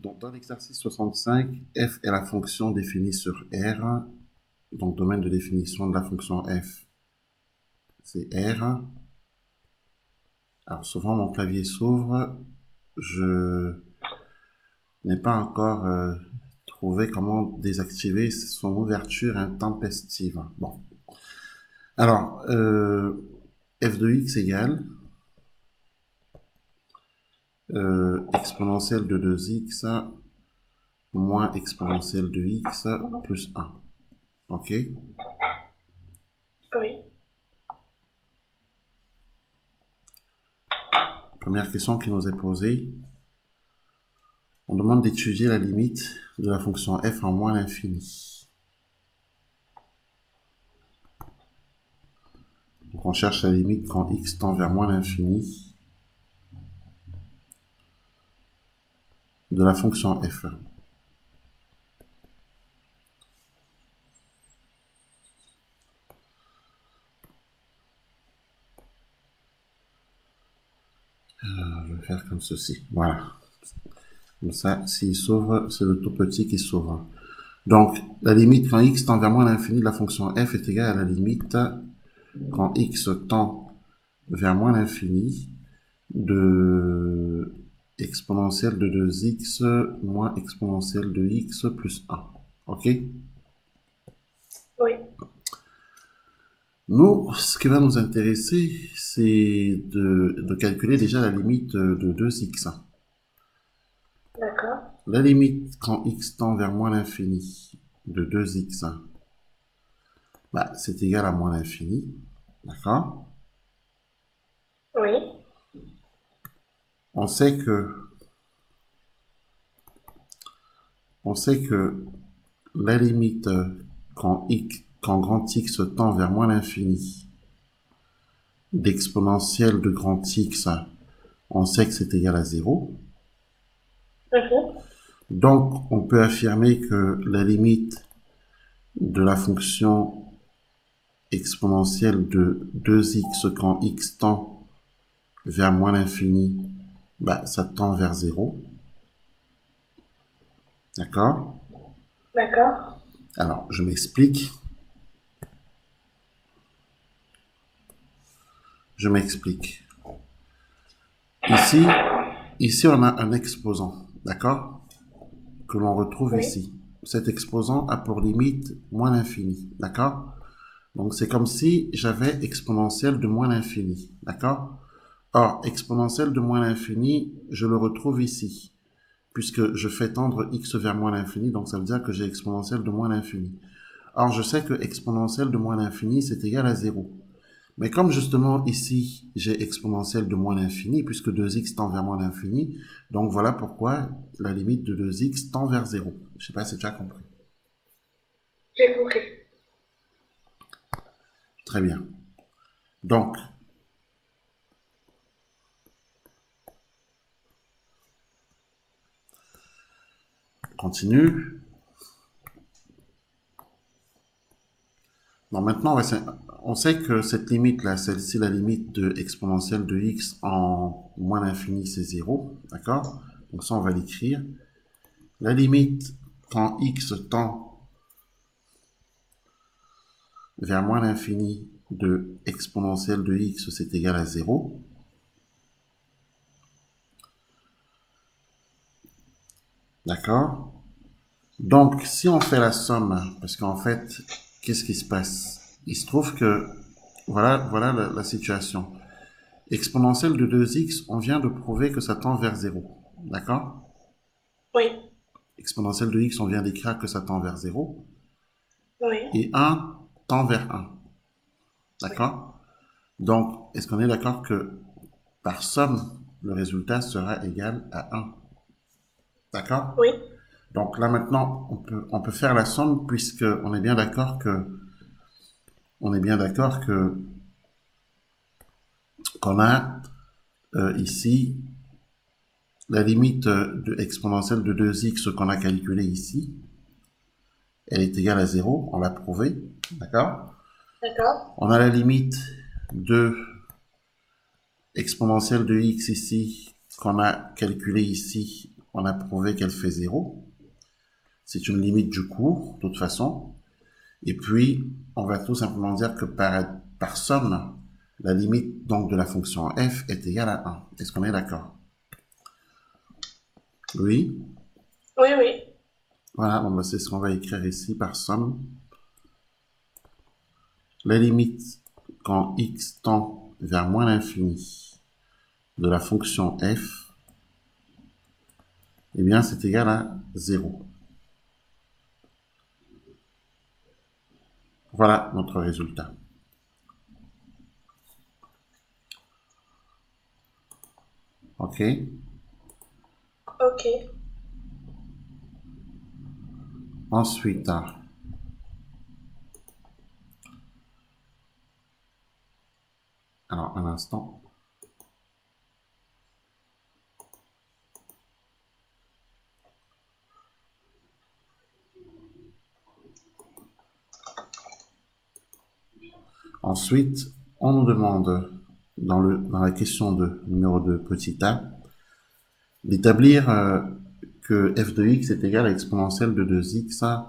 Donc, dans l'exercice 65, f est la fonction définie sur R. Donc, domaine de définition de la fonction f, c'est R. Alors, souvent, mon clavier s'ouvre. Je n'ai pas encore trouvé comment désactiver son ouverture intempestive. Bon. Alors, f de x égale exponentielle de 2x moins exponentielle de x plus 1. OK? Oui. Première question qui nous est posée. On demande d'étudier la limite de la fonction f en moins l'infini. Donc on cherche la limite quand x tend vers moins l'infini de la fonction f. Je vais faire comme ceci. Voilà. Comme ça, s'il s'ouvre, c'est le tout petit qui s'ouvre. Donc, la limite quand x tend vers moins l'infini de la fonction f est égale à la limite quand x tend vers moins l'infini de exponentielle de 2x moins exponentielle de x plus 1. OK? Oui. Nous, ce qui va nous intéresser, c'est de calculer déjà la limite de 2x. D'accord. La limite quand x tend vers moins l'infini de 2x, bah, c'est égal à moins l'infini. D'accord? Oui. On sait que, on sait que la limite quand grand X tend vers moins l'infini d'exponentielle de grand X, on sait que c'est égal à 0. Mhm. Donc, on peut affirmer que la limite de la fonction exponentielle de 2x quand x tend vers moins l'infini, bah, ça tend vers 0. D'accord? D'accord. Alors, je m'explique. Je m'explique. Ici, on a un exposant. D'accord? Que l'on retrouve Oui. ici. Cet exposant a pour limite moins l'infini. D'accord? Donc, c'est comme si j'avais exponentielle de moins l'infini. D'accord? Or, exponentielle de moins l'infini, je le retrouve ici, puisque je fais tendre x vers moins l'infini, donc ça veut dire que j'ai exponentielle de moins l'infini. Or, je sais que exponentielle de moins l'infini, c'est égal à 0. Mais comme justement ici, j'ai exponentielle de moins l'infini, puisque 2x tend vers moins l'infini, donc voilà pourquoi la limite de 2x tend vers 0. Je sais pas si tu as compris. J'ai compris. Très bien. Donc, on continue. Bon, maintenant, on sait que cette limite-là, celle-ci, la limite de exponentielle de x en moins l'infini, c'est 0. D'accord? Donc ça, on va l'écrire. La limite quand x tend vers moins l'infini de exponentielle de x, c'est égal à 0. D'accord? Donc, si on fait la somme, parce qu'en fait, qu'est-ce qui se passe? Il se trouve que, voilà la situation. Exponentielle de 2x, on vient de prouver que ça tend vers 0. D'accord? Oui. Exponentielle de x, on vient d'écrire que ça tend vers 0. Oui. Et 1 tend vers 1. Oui. D'accord? Donc, est-ce qu'on est d'accord que par somme, le résultat sera égal à 1? D'accord? Oui. Donc là maintenant, on peut faire la somme puisque on est bien d'accord que qu'on a ici la limite de exponentielle de 2x qu'on a calculé ici, elle est égale à 0, on l'a prouvé, d'accord? D'accord. On a la limite de exponentielle de x ici qu'on a calculé ici, on a prouvé qu'elle fait 0. C'est une limite du cours, de toute façon. Et puis, on va tout simplement dire que par somme, la limite donc de la fonction f est égale à 1. Est-ce qu'on est d'accord? Oui. Oui, oui. Voilà, bon, bah, c'est ce qu'on va écrire ici par somme. La limite quand x tend vers moins l'infini de la fonction f, eh bien, c'est égal à 0. Voilà notre résultat. OK? Ok. Ensuite, alors un instant. Ensuite, on nous demande dans la question numéro 2, petit a, d'établir que f de x est égal à exponentielle de 2x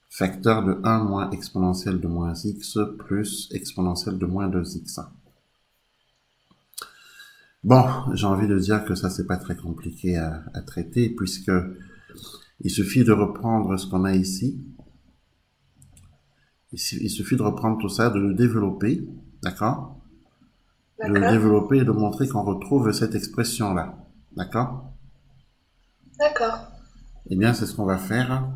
facteur de 1 moins exponentielle de moins x plus exponentielle de moins 2x. Bon, j'ai envie de dire que ça, c'est pas très compliqué à traiter, puisque il suffit de reprendre ce qu'on a ici. Il suffit de reprendre tout ça, de le développer, d'accord? De le D'accord. développer et de montrer qu'on retrouve cette expression-là, d'accord? D'accord. Eh bien, c'est ce qu'on va faire.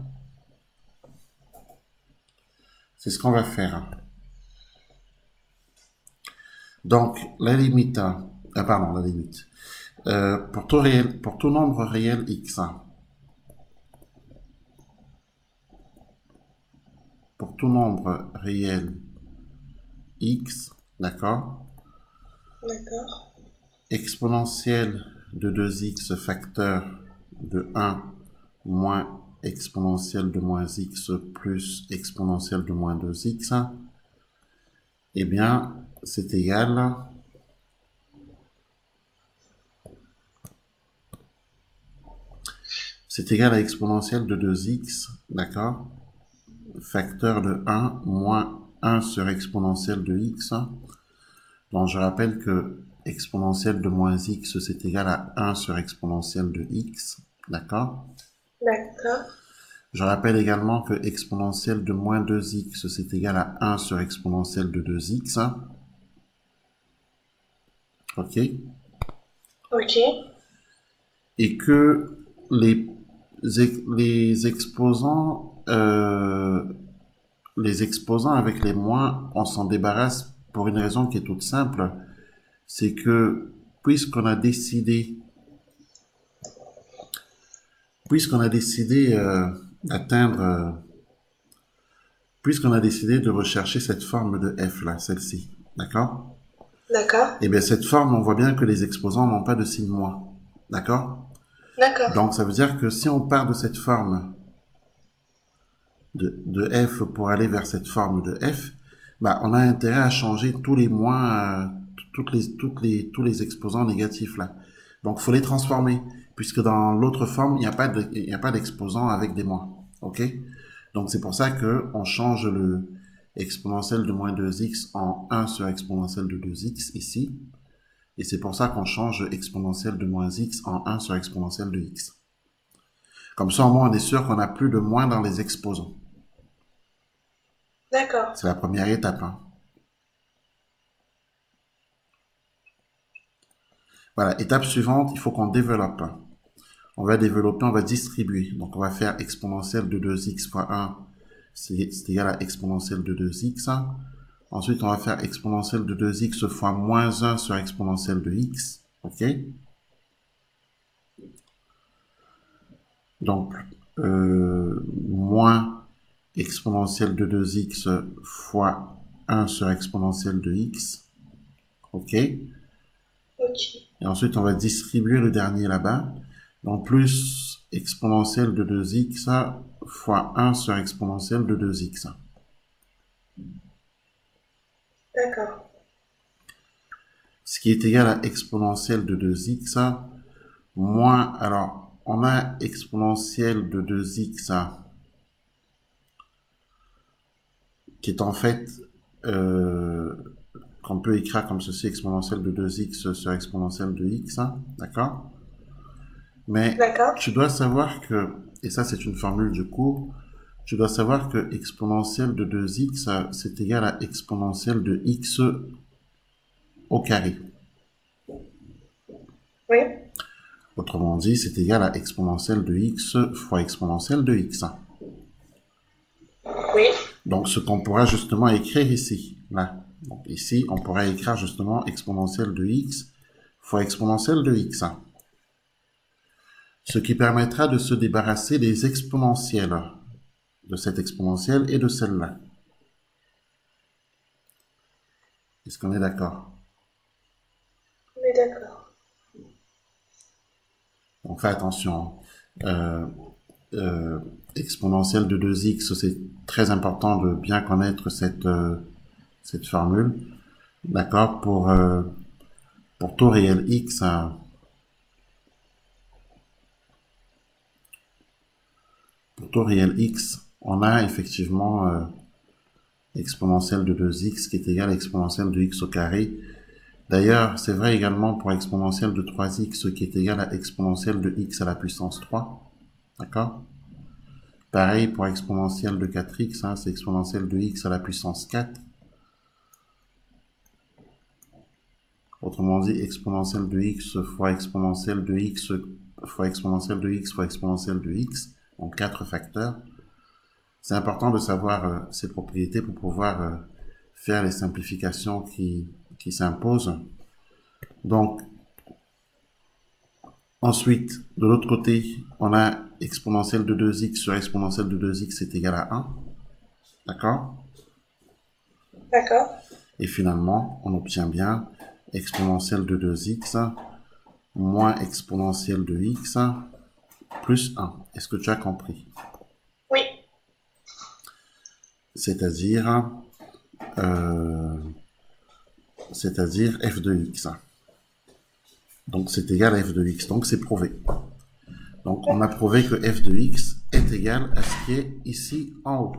C'est ce qu'on va faire. Donc, la limite, pardon, la limite. Pour tout nombre réel x, pour tout nombre réel x, d'accord, D'accord. exponentielle de 2x facteur de 1 moins exponentielle de moins x plus exponentielle de moins 2x, eh bien, c'est égal à exponentielle de 2x, d'accord, facteur de 1 moins 1 sur exponentielle de x. Donc, je rappelle que exponentielle de moins x, c'est égal à 1 sur exponentielle de x, d'accord? D'accord. Je rappelle également que exponentielle de moins 2x, c'est égal à 1 sur exponentielle de 2x. OK? Ok. Et que les exposants, avec les moins, on s'en débarrasse pour une raison qui est toute simple. C'est que puisqu'on a décidé, puisqu'on a décidé d'atteindre, puisqu'on a décidé de rechercher cette forme de f là, celle-ci, d'accord? D'accord. Et bien cette forme, on voit bien que les exposants n'ont pas de signe moins, d'accord? D'accord. Donc ça veut dire que si on part de cette forme de f pour aller vers cette forme de f, bah, on a intérêt à changer tous les moins, tous les exposants négatifs là. Donc il faut les transformer, puisque dans l'autre forme, il n'y a pas d'exposant avec des moins. OK? Donc c'est pour ça que on change le exponentielle de moins 2x en 1 sur exponentielle de 2x ici. Et c'est pour ça qu'on change exponentielle de moins x en 1 sur exponentielle de x. Comme ça, au moins, on est sûr qu'on n'a plus de moins dans les exposants. D'accord. C'est la première étape, hein. Voilà, étape suivante, il faut qu'on développe. On va développer, on va distribuer. Donc, on va faire exponentielle de 2x fois 1, c'est égal à exponentielle de 2x. Ensuite, on va faire exponentielle de 2x fois moins 1 sur exponentielle de x. OK? Donc, moins exponentielle de 2x fois 1 sur exponentielle de x. OK? Et Ok. ensuite, on va distribuer le dernier là-bas. Donc, plus exponentielle de 2x fois 1 sur exponentielle de 2x. D'accord. Ce qui est égal à exponentielle de 2x moins, alors, on a exponentielle de 2x qui est en fait qu'on peut écrire comme ceci, exponentielle de 2x sur exponentielle de x, d'accord? Mais tu dois savoir que, et ça c'est une formule du cours, tu dois savoir que exponentielle de 2x, c'est égal à exponentielle de x au carré. Oui. Autrement dit, c'est égal à exponentielle de x fois exponentielle de x. Oui. Donc, ce qu'on pourra justement écrire ici, là. Donc, ici, on pourra écrire justement exponentielle de x fois exponentielle de x. Ce qui permettra de se débarrasser des exponentielles, de cette exponentielle et de celle-là. Est-ce qu'on est d'accord? On est d'accord. Donc, fais attention. Exponentielle de 2x, c'est très important de bien connaître cette formule. D'accord? Pour tout réel x, pour tout réel x, on a effectivement exponentielle de 2x qui est égale à exponentielle de x au carré. D'ailleurs, c'est vrai également pour exponentielle de 3x qui est égale à exponentielle de x à la puissance 3. D'accord? Pareil pour exponentielle de 4x, c'est exponentielle de x à la puissance 4. Autrement dit, exponentielle de x fois exponentielle de x fois exponentielle de x fois exponentielle de x, donc 4 facteurs. C'est important de savoir ces propriétés pour pouvoir faire les simplifications qui s'imposent. Donc, ensuite, de l'autre côté, on a exponentielle de 2x sur exponentielle de 2x est égal à 1. D'accord? D'accord. Et finalement, on obtient bien exponentielle de 2x moins exponentielle de x plus 1. Est-ce que tu as compris? Oui. C'est-à-dire f de x. Donc c'est égal à f de x. Donc c'est prouvé. Donc on a prouvé que f de x est égal à ce qui est ici en haut.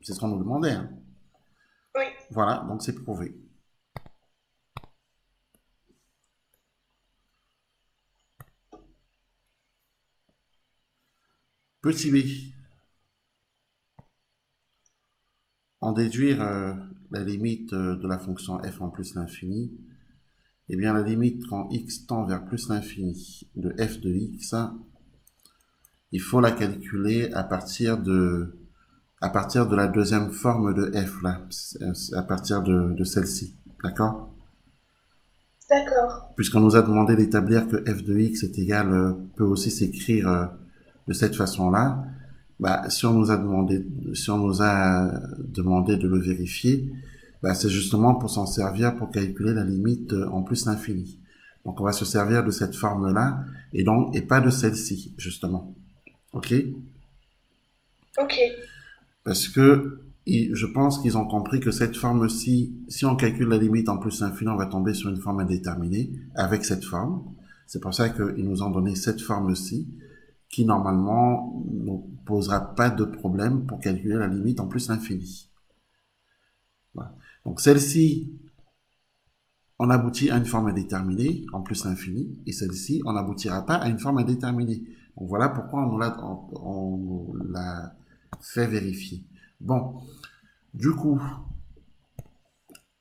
C'est ce qu'on nous demandait. Hein? Oui. Voilà, donc c'est prouvé. Petit b. En déduire la limite de la fonction f en plus l'infini, eh bien la limite quand x tend vers plus l'infini de f de x, il faut la calculer à partir de la deuxième forme de f, là, à partir de celle-ci. D'accord? D'accord. Puisqu'on nous a demandé d'établir que f de x est égal, peut aussi s'écrire de cette façon-là, bah, si on nous a demandé de le vérifier, bah, c'est justement pour s'en servir pour calculer la limite en plus l'infini. Donc on va se servir de cette forme-là et pas de celle-ci, justement. Ok? Ok. Parce que je pense qu'ils ont compris que cette forme-ci, si on calcule la limite en plus l'infini, on va tomber sur une forme indéterminée avec cette forme. C'est pour ça qu'ils nous ont donné cette forme-ci, qui normalement ne posera pas de problème pour calculer la limite en plus l'infini. Voilà. Donc celle-ci, on aboutit à une forme indéterminée en plus l'infini, et celle-ci, on n'aboutira pas à une forme indéterminée. Donc voilà pourquoi on nous l'a fait vérifier. Bon, du coup,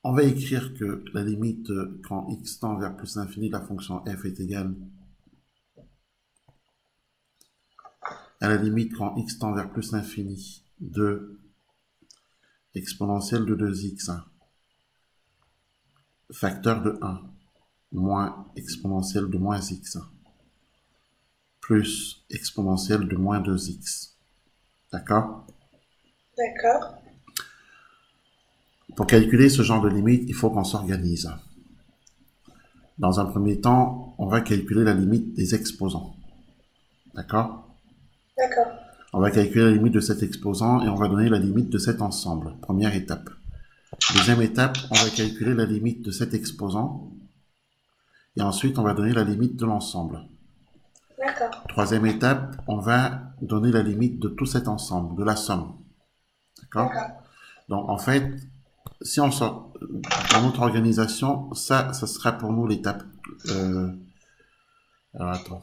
on va écrire que la limite quand x tend vers plus l'infini, la fonction f est égale à la limite quand x tend vers plus l'infini de exponentielle de 2x facteur de 1 moins exponentielle de moins x plus exponentielle de moins 2x. D'accord? D'accord. Pour calculer ce genre de limite, il faut qu'on s'organise. Dans un premier temps, on va calculer la limite des exposants. D'accord? D'accord. On va calculer la limite de cet exposant et on va donner la limite de cet ensemble. Première étape. Deuxième étape, on va calculer la limite de cet exposant et ensuite on va donner la limite de l'ensemble. D'accord. Troisième étape, on va donner la limite de tout cet ensemble, de la somme. D'accord? D'accord. Donc, en fait, si on sort dans notre organisation, ça sera pour nous l'étape. Alors, attends.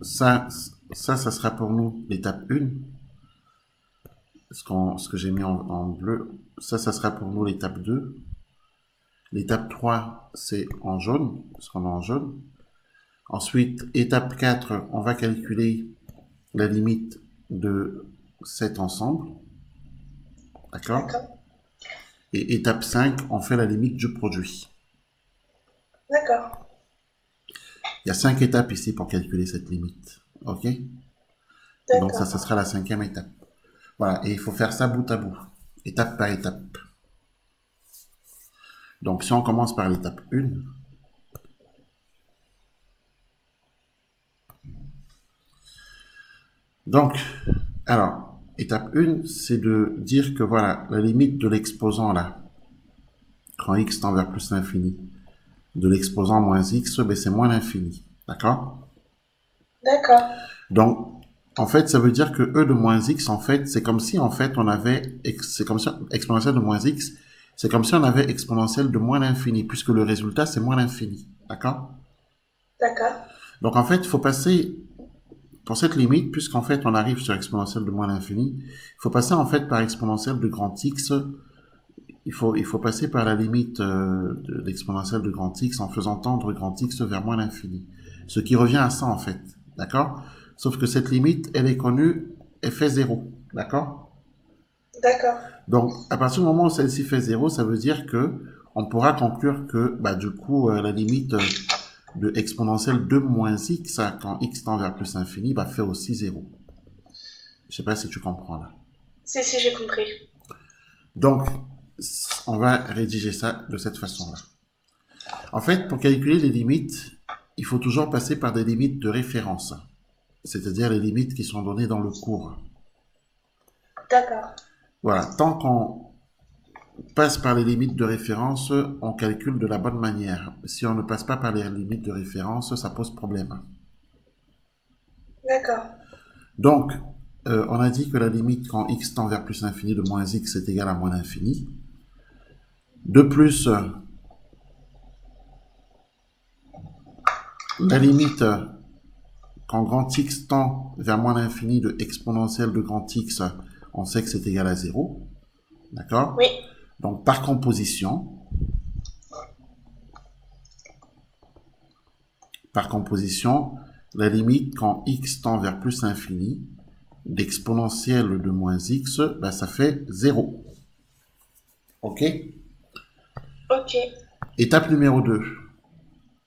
Ça, ça sera pour nous l'étape 1. Ce que j'ai mis en bleu, ça sera pour nous l'étape 2. L'étape 3, c'est en jaune, ce qu'on a en jaune. Ensuite, étape 4, on va calculer la limite de cet ensemble. D'accord? D'accord. Et étape 5, on fait la limite du produit. D'accord. Il y a 5 étapes ici pour calculer cette limite. OK? Donc ça, D'accord. ce sera la 5e étape. Voilà, et il faut faire ça bout à bout, étape par étape. Donc si on commence par l'étape 1, donc, alors, étape 1, c'est de dire que voilà, la limite de l'exposant là, quand x tend vers plus l'infini, de l'exposant moins x, ben c'est moins l'infini. D'accord? D'accord. Donc, en fait, ça veut dire que e de moins x, en fait, c'est comme si, en fait, on avait, c'est comme si, exponentielle de moins x, c'est comme si on avait exponentielle de moins l'infini, puisque le résultat, c'est moins l'infini. D'accord? D'accord. Donc, en fait, il faut passer, pour cette limite, puisqu'en fait, on arrive sur exponentielle de moins l'infini, il faut passer, en fait, par exponentielle de grand x, il faut passer par la limite de l'exponentielle de grand X en faisant tendre grand X vers moins l'infini. Ce qui revient à ça, en fait. D'accord? Sauf que cette limite, elle est connue, elle fait 0. D'accord? D'accord. Donc, à partir du moment où celle-ci fait 0, ça veut dire que on pourra conclure que, bah, du coup, la limite de exponentielle de moins x, quand x tend vers plus infini, bah, fait aussi 0. Je sais pas si tu comprends là. Si, j'ai compris. Donc, on va rédiger ça de cette façon-là. En fait, pour calculer les limites, il faut toujours passer par des limites de référence, c'est-à-dire les limites qui sont données dans le cours. D'accord. Voilà, tant qu'on passe par les limites de référence, on calcule de la bonne manière. Si on ne passe pas par les limites de référence, ça pose problème. D'accord. Donc, on a dit que la limite quand x tend vers plus l'infini de moins x est égal à moins l'infini. De plus, la limite quand grand x tend vers moins l'infini de exponentielle de grand x, on sait que c'est égal à 0. D'accord? Oui. Donc, par composition, la limite quand x tend vers plus l'infini d'exponentielle de moins x, ben, ça fait 0. OK? Ok. Étape numéro 2.